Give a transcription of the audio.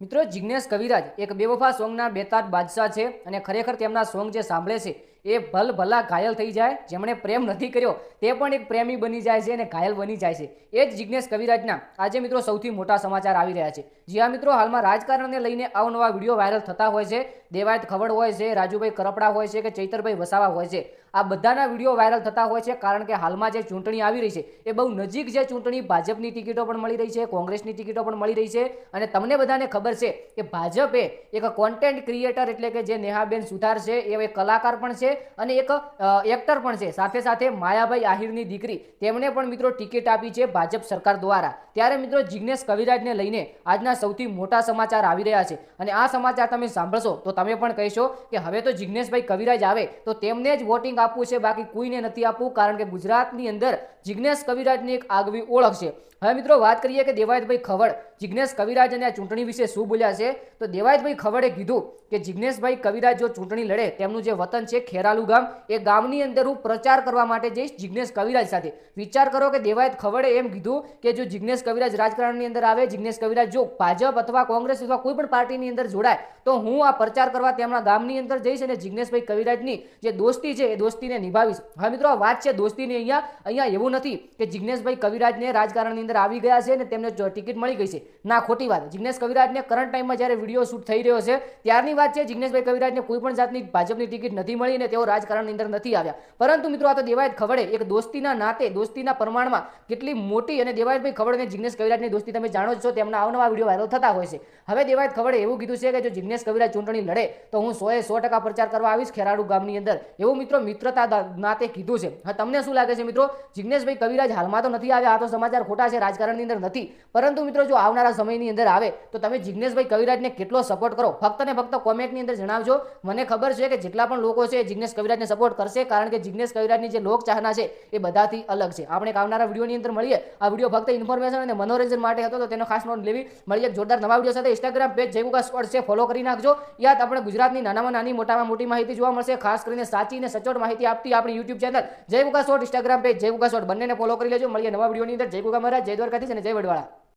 મિત્રો જિગ્નેશ કવિરાજ એક બેવફા સોંગના બેતાજ બાદશાહ છે અને ખરેખર તેમના સોંગ જે સાંભળે છે એ ભલા ઘાયલ થઈ જાય, જેમણે પ્રેમ નથી કર્યો તે પણ એક પ્રેમી બની જાય છે અને ઘાયલ બની જાય છે। એ જ જિગ્નેશ કવિરાજના આજે મિત્રો સૌથી મોટા સમાચાર આવી રહ્યા છે। જી હા મિત્રો, હાલમાં રાજકારણને લઈને અવનવા વિડીયો વાયરલ થતા હોય છે। દેવાયત ખવડ હોય છે, રાજુભાઈ કરપડા હોય છે કે ચૈતરભાઈ વસાવા હોય છે, આ બધાના વિડીયો વાયરલ થતા હોય છે કારણ કે હાલમાં જે ચૂંટણી આવી રહી છે એ બહુ નજીક છે। ચૂંટણી ભાજપની ટિકિટો પણ મળી રહી છે, કોંગ્રેસની ટિકિટો પણ મળી રહી છે અને તમને બધાને ખબર છે કે ભાજપે એક કોન્ટેન્ટ ક્રિએટર એટલે કે જે નેહાબેન સુથાર છે એ એક કલાકાર પણ છે અને એક એક્ટર પણ છે, સાથે સાથે માયાભાઈ આહિરની દીકરી તેમણે પણ મિત્રો ટિકિટ આપી છે ભાજપ સરકાર દ્વારા। ત્યારે મિત્રો જિગ્નેશ કવિરાજને લઈને આજના સૌથી મોટા સમાચાર આવી રહ્યા છે અને આ સમાચાર તમે સાંભળશો તો તમે પણ કહેશો કે હવે તો જિગ્નેશભાઈ કવિરાજ આવે તો તેમને જ વોટિંગ આપવું છે, બાકી કોઈને નથી આપવું, કારણ કે ગુજરાતની અંદર જિગ્નેશ કવિરાજની એક આગવી ઓળખ છે। હવે મિત્રો વાત કરીએ કે દેવાયતભાઈ ખવડ જિગ્નેશ કવિરાજ અને આ ચૂંટણી વિશે શું બોલ્યા છે, તો દેવાયતભાઈ ખવડે કીધું કે જિગ્નેશભાઈ કવિરાજ જો ચૂંટણી લડે, તેમનું જે વતન છે ખેરાલુ ગામ, એ ગામની અંદર હું પ્રચાર કરવા માટે જઈશ જિગ્નેશ કવિરાજ સાથે। વિચાર કરો કે દેવાયત ખવડે એમ કીધું કે જો જિગ્નેશ કવિરાજ રાજકારણની અંદર આવે, જિગ્નેશ કવિરાજ જો ભાજપ અથવા કોંગ્રેસ અથવા કોઈ પણ પાર્ટીની અંદર જોડાય તો હું આ પ્રચાર કરવા તેમના ગામની અંદર જઈશ અને જિગ્નેશભાઈ કવિરાજની જે દોસ્તી છે એ દોસ્તીને નિભાવીશ। હવે મિત્રો આ વાત છે દોસ્તીની, અહીંયા એવું નથી કે જિગ્નેશભાઈ કવિરાજને રાજકારણની અંદર આવી ગયા છે અને તેમને ટિકિટ મળી ગઈ છે, ના, ખોટી વાત। જિગ્નેશ કવિરાજને કરંટ ટાઈમમાં જ્યારે વિડીયો શૂટ થઈ રહ્યો છે ત્યારની વાત છે, જિગ્નેશભાઈ કવિરાજને કોઈ પણ જાતની ભાજપની ટિકિટ નથી મળી અને તેઓ રાજકારણની અંદર નથી આવ્યા। પરંતુ મિત્રો આ તો દેવાયત ખવડે એક દોસ્તીના નાતે, દોસ્તીના પ્રમાણમાં કેટલી મોટી, અને દેવાયતભાઈ ખવડ અને જિગ્નેશ કવિરાજની દોસ્તી તમે જાણો જ છો, તેમના અવનવા વિડીયો વાયરલ થતા હોય છે। હવે દેવાયત ખવડે એવું કીધું છે કે જો જિગ્નેશ કવિરાજ ચૂંટણી લડે તો હું 100% પ્રચાર કરવા આવીશ ખેરાલુ ગામની અંદર, એવું મિત્રો મિત્રતા નાતે કીધું છે। હા, તમને શું લાગે છે મિત્રો, જિગ્નેશભાઈ કવિરાજ હાલમાં તો નથી આવ્યા, આ તો સમાચાર ખોટા છે, રાજકારણની અંદર નથી, પરંતુ મિત્રો જો આવનારા સમયની અંદર આવે તો તમે જિગ્નેશભાઈ કવિરાજને કેટલો સપોર્ટ કરો, ફક્ત ને ફક્ત કોમેન્ટની અંદર જણાવજો। મને ખબર છે કે જેટલા પણ લોકો છે જિગ્નેશ કવિરાજને સપોર્ટ કરશે, કારણ કે જિગ્નેશ કવિરાજની જે લોકચાહના છે એ બધાથી અલગ છે। આપણે આવનારા વિડીયોની અંદર મળીએ। આ વિડીયો ફક્ત ઇન્ફોર્મેશન અને મનોરંજન માટે હતો, તો તેનો ખાસ નોંધ લેવી। મળીએ એક જોરદાર નવા વિડીયો સાથે। ઇન્સ્ટાગ્રામ પેજ જય ગુગા સ્પોર્ટ્સ છે, ફોલો કરી નાખજો। યાદ આપણે ગુજરાતની નાનામાં નાની મોટામાં મોટી માહિતી જોવા મળશે, ખાસ કરીને સાચી અને સચોટ માહિતી આપતી આપણી યુટ્યુબ ચેનલ જય ગુગા સ્પોર્ટ, ઇન્સ્ટાગ્રામ પેજ જય ગુગા સ્પોર્ટ, બંનેને ફોલો કરી લેજો। મળીએ નવા વિડીયોની અંદર। જય ગુગા મહારાજ, જય દ્વારકાધીશ અને જય વડવાળા।